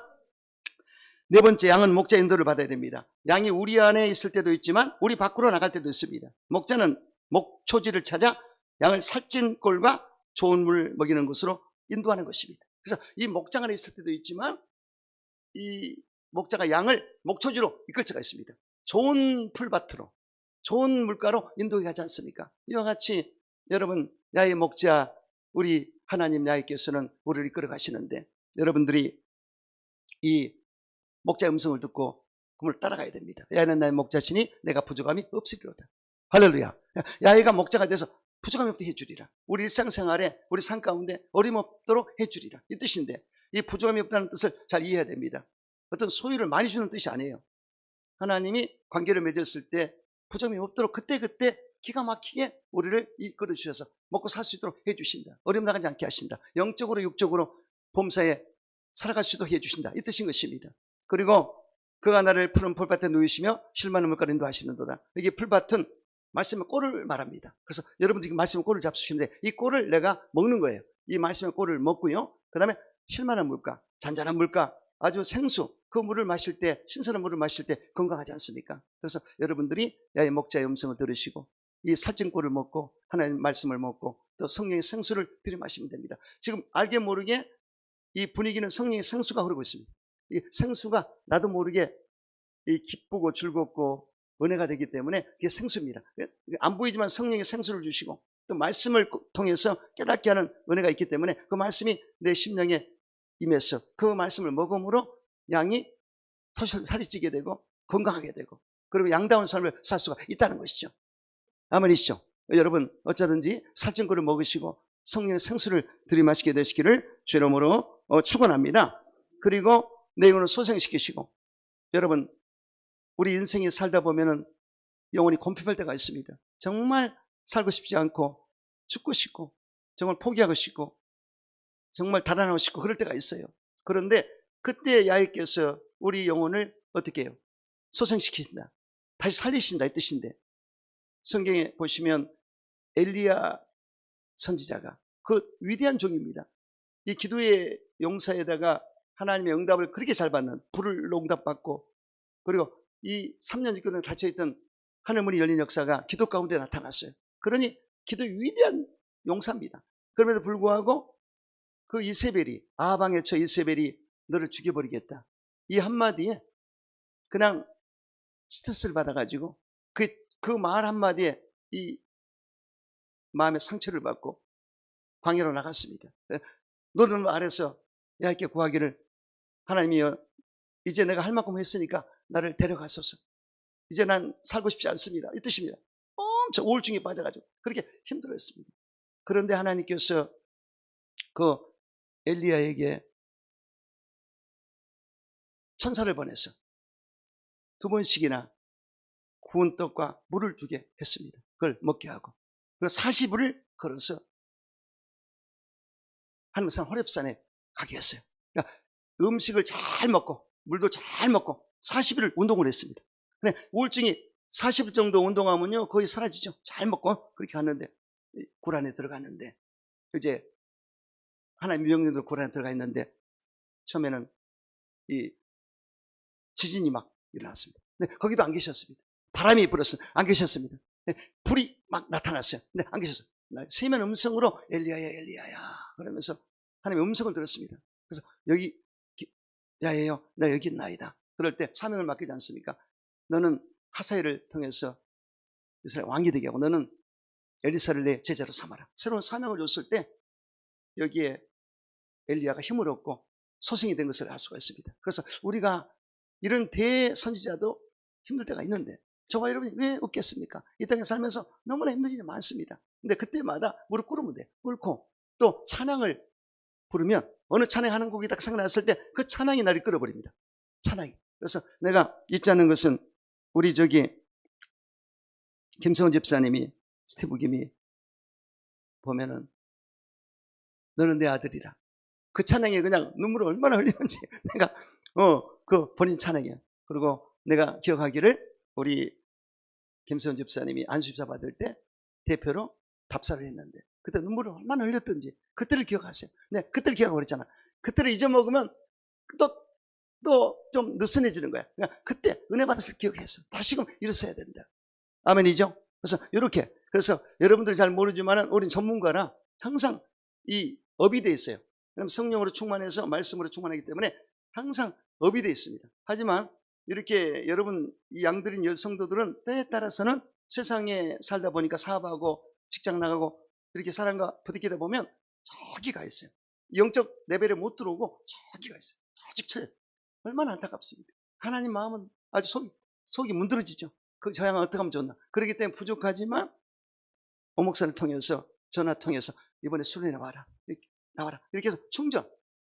네 번째, 양은 목자 인도를 받아야 됩니다. 양이 우리 안에 있을 때도 있지만 우리 밖으로 나갈 때도 있습니다. 목자는 목초지를 찾아 양을 살찐 꼴과 좋은 물 먹이는 곳으로 인도하는 것입니다. 그래서 이 목장 안에 있을 때도 있지만 이 목자가 양을 목초지로 이끌 수가 있습니다. 좋은 풀밭으로, 좋은 물가로 인도해 가지 않습니까? 이와 같이 여러분, 야의 목자 우리 하나님 야훼께서는 우리를 이끌어 가시는데, 여러분들이 이 목자의 음성을 듣고 그를 따라가야 됩니다. 야훼는 나의 목자시니 내가 부족함이 없으리로다. 할렐루야. 야훼가 목자가 돼서 부족함이 없게 해주리라. 우리 일상생활에, 우리 삶 가운데 어림없도록 해주리라, 이 뜻인데, 이 부족함이 없다는 뜻을 잘 이해해야 됩니다. 어떤 소유를 많이 주는 뜻이 아니에요. 하나님이 관계를 맺었을 때 부족함이 없도록 그때그때 기가 막히게 우리를 이끌어 주셔서 먹고 살 수 있도록 해주신다. 어려움 나가지 않게 하신다. 영적으로 육적으로 범사에 살아갈 수 있도록 해주신다, 이 뜻인 것입니다. 그리고 그가 나를 푸른 풀밭에 누이시며 쉴만한 물가로 인도하시는도다. 이게 풀밭은 말씀의 꼴을 말합니다. 그래서 여러분 지금 말씀의 꼴을 잡수시는데 이 꼴을 내가 먹는 거예요. 이 말씀의 꼴을 먹고요, 그 다음에 쉴만한 물가, 잔잔한 물가, 아주 생수, 그 물을 마실 때, 신선한 물을 마실 때 건강하지 않습니까? 그래서 여러분들이 야의 목자의 음성을 들으시고 이 살찐 꼴을 먹고 하나님의 말씀을 먹고 또 성령의 생수를 들이마시면 됩니다. 지금 알게 모르게 이 분위기는 성령의 생수가 흐르고 있습니다. 이 생수가 나도 모르게 이 기쁘고 즐겁고 은혜가 되기 때문에 그게 생수입니다. 안 보이지만 성령의 생수를 주시고 또 말씀을 통해서 깨닫게 하는 은혜가 있기 때문에 그 말씀이 내 심령에 임해서 그 말씀을 먹음으로 양이 살이 찌게 되고 건강하게 되고, 그리고 양다운 삶을 살 수가 있다는 것이죠. 아멘이시죠? 여러분, 어쩌든지 살찐 꼴을 먹으시고 성령의 생수를 들이마시게 되시기를 주 이름으로 축원합니다. 그리고 내 영혼을 소생시키시고, 여러분, 우리 인생에 살다 보면은 영혼이 곰핍할 때가 있습니다. 정말 살고 싶지 않고 죽고 싶고 정말 포기하고 싶고 정말 달아나고 싶고 그럴 때가 있어요. 그런데 그때 야훼께서 우리 영혼을 어떻게 해요? 소생시키신다, 다시 살리신다, 이 뜻인데, 성경에 보시면 엘리야 선지자가 그 위대한 종입니다. 이 기도의 용사에다가 하나님의 응답을 그렇게 잘 받는, 불을 응답받고, 그리고 이 3년 6개월 닫혀있던 하늘문이 열린 역사가 기도 가운데 나타났어요. 그러니 기도의 위대한 용사입니다. 그럼에도 불구하고 그 이세벨이, 아방의 처 이세벨이 너를 죽여버리겠다, 이 한마디에 그냥 스트레스를 받아가지고 그 말 한마디에 이 마음의 상처를 받고 광야로 나갔습니다. 너는 아래서 야훼께 구하기를, 하나님이여, 이제 내가 할 만큼 했으니까 나를 데려가소서. 이제 난 살고 싶지 않습니다, 이 뜻입니다. 엄청 우울증에 빠져가지고 그렇게 힘들어했습니다. 그런데 하나님께서 그 엘리야에게 천사를 보내서 2번씩이나 구운 떡과 물을 주게 했습니다. 그걸 먹게 하고, 그리고 40일을 걸어서 하늘산 호렙산에 가게 했어요. 그러니까 음식을 잘 먹고 물도 잘 먹고 40일을 운동을 했습니다. 근데 우울증이 40일 정도 운동하면요 거의 사라지죠. 잘 먹고 그렇게 하는데, 굴 안에 들어갔는데, 이제 하나님 명령대로 굴 안에 들어가 있는데 처음에는 이 지진이 막 일어났습니다. 근데 거기도 안 계셨습니다. 바람이 불었어요. 안 계셨습니다. 불이 막 나타났어요. 근데 안 계셨어요. 세면 음성으로 엘리야야 엘리야야 그러면서 하나님의 음성을 들었습니다. 그래서 여기 야예요, 나 여기 있나이다. 그럴 때 사명을 맡기지 않습니까? 너는 하사엘을 통해서 이스라엘 왕이 되게 하고 너는 엘리사를 내 제자로 삼아라. 새로운 사명을 줬을 때 여기에 엘리야가 힘을 얻고 소생이 된 것을 알 수가 있습니다. 그래서 우리가 이런 대선지자도 힘들 때가 있는데 저와 여러분이 왜 없겠습니까? 이 땅에 살면서 너무나 힘든 일이 많습니다. 근데 그때마다 무릎 꿇으면 돼. 꿇고 또 찬양을 부르면, 어느 찬양하는 곡이 딱 생각났을 때 그 찬양이 나를 끌어버립니다. 찬양이. 그래서 내가 잊지 않는 것은 우리 김성훈 집사님이, 스티브 김이 보면은 너는 내 아들이라, 그 찬양에 그냥 눈물을 얼마나 흘리는지 내가 그 본인 찬양이에요. 그리고 내가 기억하기를 우리 김수현 집사님이 안수집사 받을 때 대표로 답사를 했는데 그때 눈물을 얼마나 흘렸던지 그때를 기억하세요. 네, 그때를 기억하고 그랬잖아. 그때를 잊어먹으면 또 좀 느슨해지는 거야. 그러니까 그때 은혜 받았을 기억해서 다시금 일어서야 된다. 아멘이죠? 그래서 이렇게 그래서 여러분들이 잘 모르지만은 우린 전문가라 항상 이 업이 돼 있어요. 그럼 성령으로 충만해서 말씀으로 충만하기 때문에 항상 업이 돼 있습니다. 하지만 이렇게 여러분 이 양들인 성도들은 때에 따라서는 세상에 살다 보니까 사업하고 직장 나가고 이렇게 사람과 부딪히다 보면 저기 가 있어요. 영적 레벨에 못 들어오고 저기 가 있어요. 저직 쳐요. 얼마나 안타깝습니다. 하나님 마음은 아주 속이 문드러지죠. 저 양은 어떻게 하면 좋나. 그렇기 때문에 부족하지만 오목사를 통해서 전화 통해서 이번에 수련회 와라. 이렇게 나와라. 이렇게 해서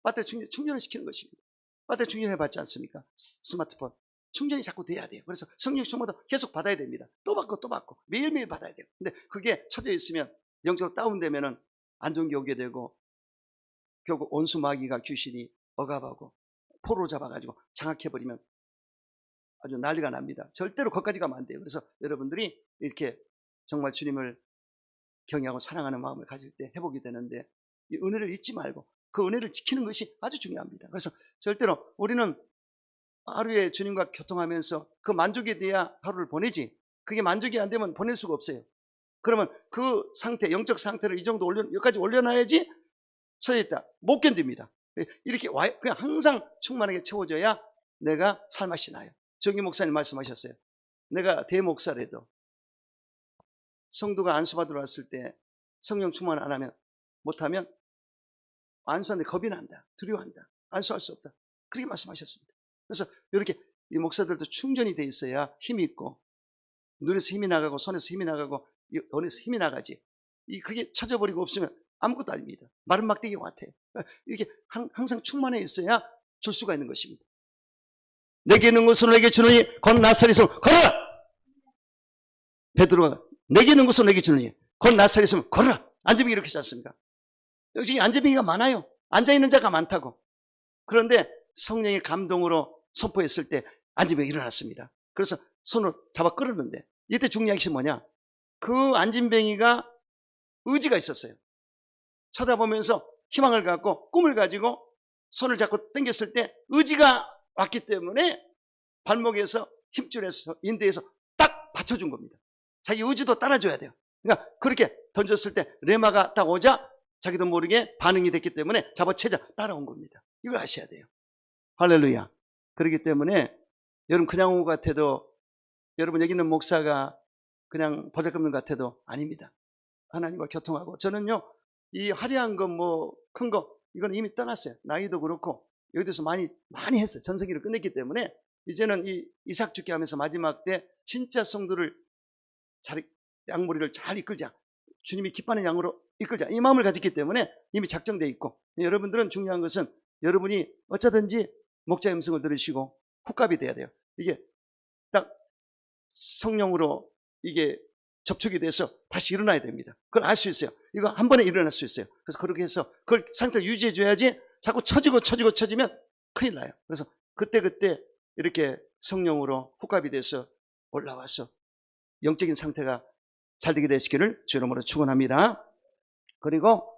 배터리 충전을 시키는 것입니다. 배터리 충전해봤지 않습니까? 스마트폰. 충전이 자꾸 돼야 돼요. 그래서 성령 충만도 계속 받아야 됩니다. 또 받고 매일매일 받아야 돼요. 근데 그게 쳐져 있으면 영적으로 다운되면은 안 좋은 게 오게 되고 결국 온수 마귀가 귀신이 억압하고 포로 잡아가지고 장악해버리면 아주 난리가 납니다. 절대로 거기까지 가면 안 돼요. 그래서 여러분들이 이렇게 정말 주님을 경외하고 사랑하는 마음을 가질 때 회복이 되는데 이 은혜를 잊지 말고 그 은혜를 지키는 것이 아주 중요합니다. 그래서 절대로 우리는 하루에 주님과 교통하면서 그 만족에 대해 하루를 보내지 그게 만족이 안 되면 보낼 수가 없어요. 그러면 그 상태, 영적 상태를 이 정도 여기까지 올려놔야지 서있다. 못 견딥니다. 이렇게 그냥 항상 충만하게 채워져야 내가 살맛이 나요. 정기 목사님 말씀하셨어요. 내가 대목사라도 성도가 안수받으러 왔을 때 성령 충만 안 하면 못하면 안수하는데 겁이 난다. 두려워한다. 안수할 수 없다. 그렇게 말씀하셨습니다. 그래서 이렇게 이 목사들도 충전이 돼 있어야 힘이 있고 눈에서 힘이 나가고 손에서 힘이 나가고 언에서 힘이 나가지. 그게 쳐져버리고 없으면 아무것도 아닙니다. 마른 막대기 같아요. 이게 항상 충만해 있어야 줄 수가 있는 것입니다. 내게 있는 것으로 내게 주느니 곧 나사렛으로 걸어라. 베드로가 내게 있는 것으로 내게 주느니 곧 나사렛으로 걸어라. 안전병이 이렇게 하지 않습니까? 여기 안전병이가 많아요. 앉아있는 자가 많다고. 그런데 성령의 감동으로 선포했을 때 안전병이 일어났습니다. 그래서 손을 잡아 끌었는데 이때 중요한 것이 뭐냐? 그 안진뱅이가 의지가 있었어요. 쳐다보면서 희망을 갖고 꿈을 가지고 손을 잡고 당겼을 때 의지가 왔기 때문에 발목에서 힘줄에서 인대에서 딱 받쳐준 겁니다. 자기 의지도 따라줘야 돼요. 그러니까 그렇게 던졌을 때 레마가 딱 오자 자기도 모르게 반응이 됐기 때문에 잡아채자 따라온 겁니다. 이걸 아셔야 돼요. 할렐루야. 그렇기 때문에 여러분 그냥 온 것 같아도 여러분 여기 있는 목사가 그냥 보잘것없는 것 같아도 아닙니다. 하나님과 교통하고 저는요 이 화려한 거 뭐 큰 거 이건 이미 떠났어요. 나이도 그렇고 여기서 많이 했어요. 전성기를 끝냈기 때문에 이제는 이 이삭 죽게 하면서 마지막 때 진짜 성도를 양머리를 잘 이끌자. 주님이 기뻐하는 양으로 이끌자. 이 마음을 가졌기 때문에 이미 작정되어 있고 여러분들은 중요한 것은 여러분이 어쩌든지 목자의 음성을 들으시고 훅갑이 돼야 돼요. 이게 딱 성령으로 이게 접촉이 돼서 다시 일어나야 됩니다. 그걸 알 수 있어요. 이거 한 번에 일어날 수 있어요. 그래서 그렇게 해서 그걸 상태를 유지해 줘야지 자꾸 처지면 큰일 나요. 그래서 그때 이렇게 성령으로 훅갑이 돼서 올라와서 영적인 상태가 잘 되게 되시기를 주 이름으로 축원합니다. 그리고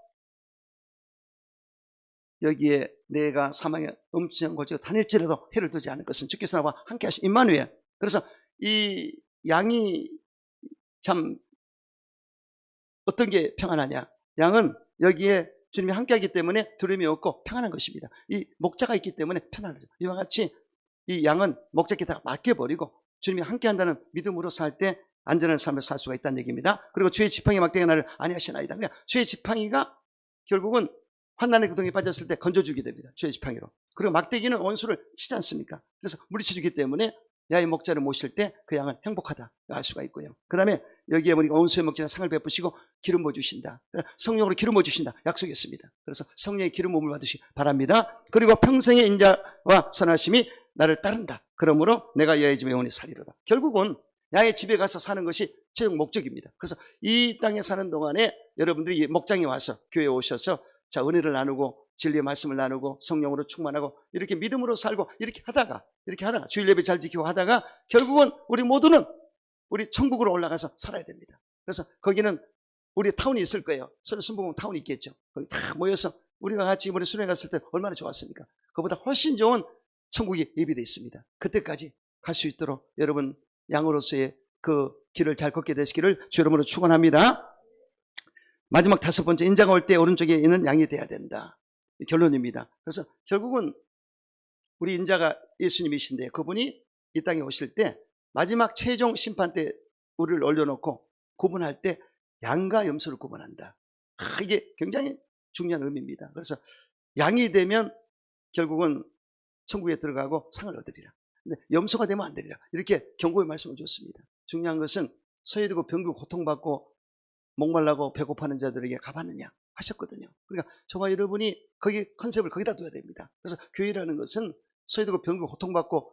여기에 내가 사망의 음침한 골짜기에 다닐지라도 해를 두지 않을 것은 주께서 나와 함께 하시오. 임마누엘. 그래서 이 양이 참 어떤 게 평안하냐. 양은 여기에 주님이 함께하기 때문에 두려움이 없고 평안한 것입니다. 이 목자가 있기 때문에 편안하죠. 이와 같이 이 양은 목자께 다 맡겨버리고 주님이 함께한다는 믿음으로 살 때 안전한 삶을 살 수가 있다는 얘기입니다. 그리고 주의 지팡이 막대기 나를 아니하시나이다. 그러니까 주의 지팡이가 결국은 환난의 구덩이에 빠졌을 때 건져주게 됩니다. 주의 지팡이로. 그리고 막대기는 원수를 치지 않습니까? 그래서 물리쳐주기 때문에 야의 목자를 모실 때 그 양은 행복하다 알 수가 있고요. 그 다음에 여기에 보니까 원수의 목자는 상을 베푸시고 기름 부어주신다. 성령으로 기름 부어주신다. 약속했습니다. 그래서 성령의 기름 부음을 받으시기 바랍니다. 그리고 평생의 인자와 선하심이 나를 따른다. 그러므로 내가 야의 집에 영원히 살리로다. 결국은 야의 집에 가서 사는 것이 최종 목적입니다. 그래서 이 땅에 사는 동안에 여러분들이 목장에 와서 교회에 오셔서 자 은혜를 나누고 진리의 말씀을 나누고 성령으로 충만하고 이렇게 믿음으로 살고 이렇게 하다가 주일 예배 잘 지키고 하다가 결국은 우리 모두는 우리 천국으로 올라가서 살아야 됩니다. 그래서 거기는 우리 타운이 있을 거예요. 서로 순복음 타운이 있겠죠. 거기 다 모여서 우리가 같이 이번에 수련회 갔을 때 얼마나 좋았습니까? 그보다 훨씬 좋은 천국이 예비되어 있습니다. 그때까지 갈 수 있도록 여러분 양으로서의 그 길을 잘 걷게 되시기를 주 여러분으로 축원합니다. 마지막 5번째, 인자가 올 때 오른쪽에 있는 양이 돼야 된다. 결론입니다. 그래서 결국은 우리 인자가 예수님이신데 그분이 이 땅에 오실 때 마지막 최종 심판 때 우리를 올려놓고 구분할 때 양과 염소를 구분한다. 이게 굉장히 중요한 의미입니다. 그래서 양이 되면 결국은 천국에 들어가고 상을 얻으리라. 근데 염소가 되면 안 되리라. 이렇게 경고의 말씀을 줬습니다. 중요한 것은 소외되고 병들고 고통받고 목말라고 배고파하는 자들에게 가봤느냐 하셨거든요. 그러니까 저와 여러분이 거기 컨셉을 거기다 둬야 됩니다. 그래서 교회라는 것은 소외되고 병들고 고통받고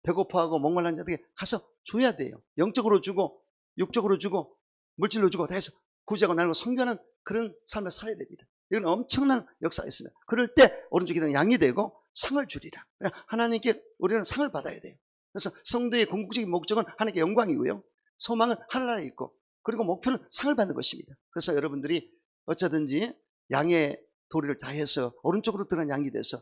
배고파하고 목말라는 자들에게 가서 줘야 돼요. 영적으로 주고 육적으로 주고 물질로 주고 다 해서 구제하고 나누고 섬겨하는 그런 삶을 살아야 됩니다. 이건 엄청난 역사가 있습니다. 그럴 때 오른쪽에 있는 양이 되고 상을 주리라. 하나님께 우리는 상을 받아야 돼요. 그래서 성도의 궁극적인 목적은 하나님께 영광이고요. 소망은 하늘나라에 있고 그리고 목표는 상을 받는 것입니다. 그래서 여러분들이 어쩌든지 양의 도리를 다해서 오른쪽으로 들어간 양이 돼서